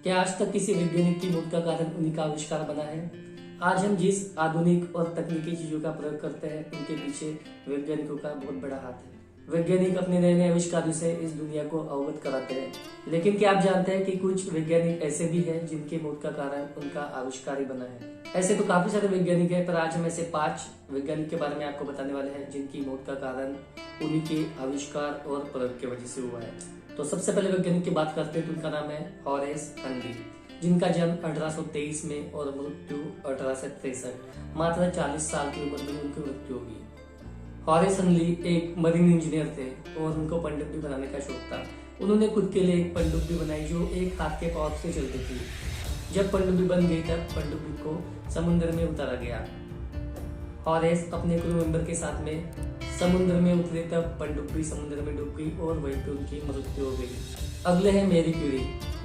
क्या आज तक किसी वैज्ञानिक की मौत का कारण उन्हीं का आविष्कार बना है? आज हम जिस आधुनिक और तकनीकी चीजों का प्रयोग करते हैं उनके पीछे वैज्ञानिकों का बहुत बड़ा हाथ है। वैज्ञानिक अपने नए नए आविष्कारों से इस दुनिया को अवगत कराते हैं। लेकिन क्या आप जानते हैं कि कुछ वैज्ञानिक ऐसे भी हैं जिनके मौत का कारण उनका आविष्कार ही बना है? ऐसे तो काफी सारे वैज्ञानिक हैं, पर आज हम ऐसे 5 वैज्ञानिक के बारे में आपको बताने वाले हैं जिनकी मौत का कारण उन्हीं के आविष्कार और प्रयोग की वजह से हुआ है। तो सबसे पहले वैज्ञानिक की बात करते हैं तो उनका नाम है हॉरेस हनली, जिनका जन्म 1823 में और मृत्यु 1863। मात्र 40 साल की उम्र में उनकी मृत्यु होगी। हॉरेस हनली एक मरीन इंजीनियर थे और उनको पनडुब्बी बनाने का शौक था। उन्होंने खुद के लिए एक पनडुब्बी बनाई जो एक हाथ के पावर से चलती थी। जब पनडुब्बी बन गई तब पनडुब्बी को समुद्र में उतारा गया। हॉरेस अपने क्रू मेंबर के साथ में समुद्र में उतरे तब पनडुब्बी समुद्र में डूब गई और वहीं पे उनकी मृत्यु हो गई। अगले है मैरी क्यूरी,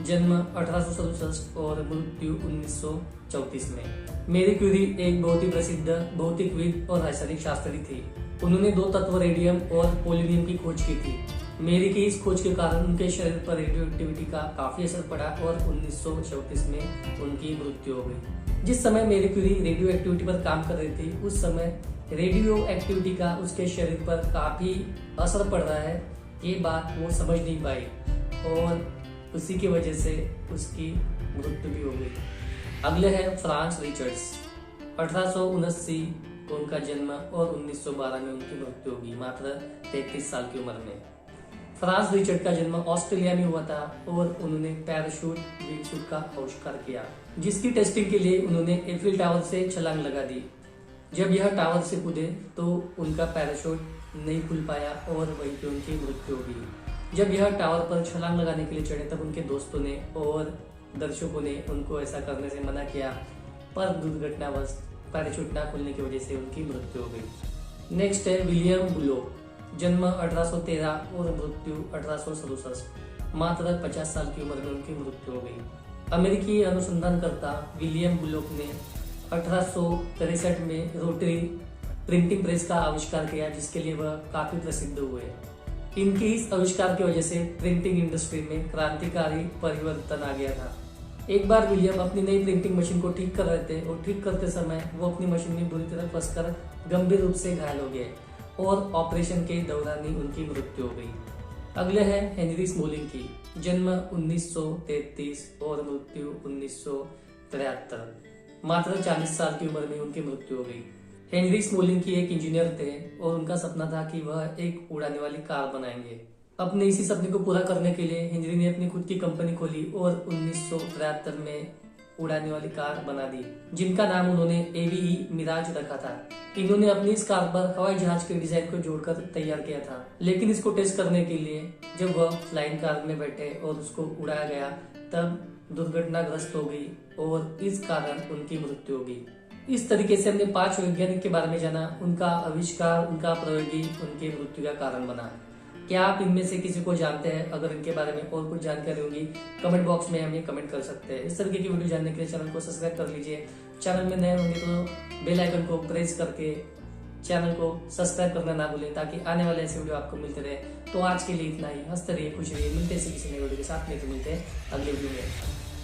जन्म 1867 और मृत्यु 1934 में। मैरी क्यूरी एक बहुत ही प्रसिद्ध भौतिकविद और रासायनिक शास्त्री थी। उन्होंने 2 तत्व रेडियम और पोलोनियम की खोज की थी। मैरी की इस खोज के कारण उनके शरीर पर रेडियो एक्टिविटी का काफी असर पड़ा और 1934 में उनकी मृत्यु हो गई। जिस समय मैरी क्यूरी रेडियो एक्टिविटी पर काम कर रही थी उस समय रेडियो एक्टिविटी का उसके शरीर पर काफी असर पड़ रहा है, ये बात वो समझ नहीं पाई और उसी की वजह से उसकी मृत्यु भी हो गई। अगले है फ्रांस रिचर्ड्स, 1879 को उनका जन्म और 1912 में उनकी मृत्यु होगी, मात्र 33 साल की उम्र में। फ्रांस रिचर्ड का जन्म ऑस्ट्रेलिया में हुआ था और उन्होंने पैराशूट विंगसूट का आविष्कार किया, जिसकी टेस्टिंग के लिए उन्होंने एफिल टावर से छलांग लगा दी। जब यह टावर से कूदे तो उनका पैराशूट नहीं खुल पाया और वहीं पे उनकी मृत्यु हो गई। जब यह टावर पर छलांग लगाने के लिए चढ़े तब उनके दोस्तों ने और दर्शकों ने उनको ऐसा करने से मना किया, पर दुर्घटनावश पैराशूट ना खुलने की वजह से उनकी मृत्यु हो गई। नेक्स्ट है विलियम बुलोक, जन्म 1813 और मृत्यु 1867। मात्र 50 साल की उम्र में उनकी मृत्यु हो गई। अमेरिकी अनुसंधानकर्ता विलियम बुलोक ने 1863 में रोटरी प्रिंटिंग प्रेस का आविष्कार किया, जिसके लिए वह काफी प्रसिद्ध हुए। इनके इस आविष्कार की वजह से प्रिंटिंग इंडस्ट्री में क्रांतिकारी परिवर्तन आ गया था। एक बार विलियम अपनी नई प्रिंटिंग मशीन को ठीक कर रहे थे और ठीक करते समय वो अपनी मशीन में बुरी तरह फंसकर गंभीर रूप से घायल हो गए और ऑपरेशन के दौरान ही उनकी मृत्यु हो गई। अगले है हेनरी स्मोलिंग की, जन्म 1933 और मृत्यु 1973। मात्र 40 साल की उम्र में उनकी मृत्यु हो गई। हेनरी स्मोलिंग की एक इंजीनियर थे और उनका सपना था कि वह एक उड़ाने वाली कार बनाएंगे। अपने इसी सपने को पूरा करने के लिए हेनरी ने अपनी खुद की कंपनी खोली और 1973 में उड़ाने वाली कार बना दी, जिनका नाम उन्होंने एवीई मिराज रखा था। इन्होंने अपनी इस कार पर हवाई जहाज के डिजाइन को जोड़कर तैयार किया था, लेकिन इसको टेस्ट करने के लिए जब वह फ्लाइंग कार में बैठे और उसको उड़ाया गया तब दुर्घटनाग्रस्त हो गई और इस कारण उनकी मृत्यु हो गई। इस तरीके से हमने 5 वैज्ञानिक के बारे में जाना, उनका आविष्कार, उनका प्रयोग ही उनकी मृत्यु का कारण बना। क्या आप इनमें से किसी को जानते हैं? अगर इनके बारे में और कुछ जानकारी होगी कमेंट बॉक्स में हमें कमेंट कर सकते हैं। इस तरीके की वीडियो जानने के लिए चैनल को सब्सक्राइब कर लीजिए। चैनल में नए होंगे तो बेल आइकन को प्रेस करके चैनल को सब्सक्राइब करना ना भूलें, ताकि आने वाले ऐसे वीडियो आपको मिलते रहे। तो आज के लिए इतना ही। हंसते रहिए, खुश रहिए। मिलते हैं किसी नए वीडियो के साथ, लेकर मिलते हैं अगले वीडियो में।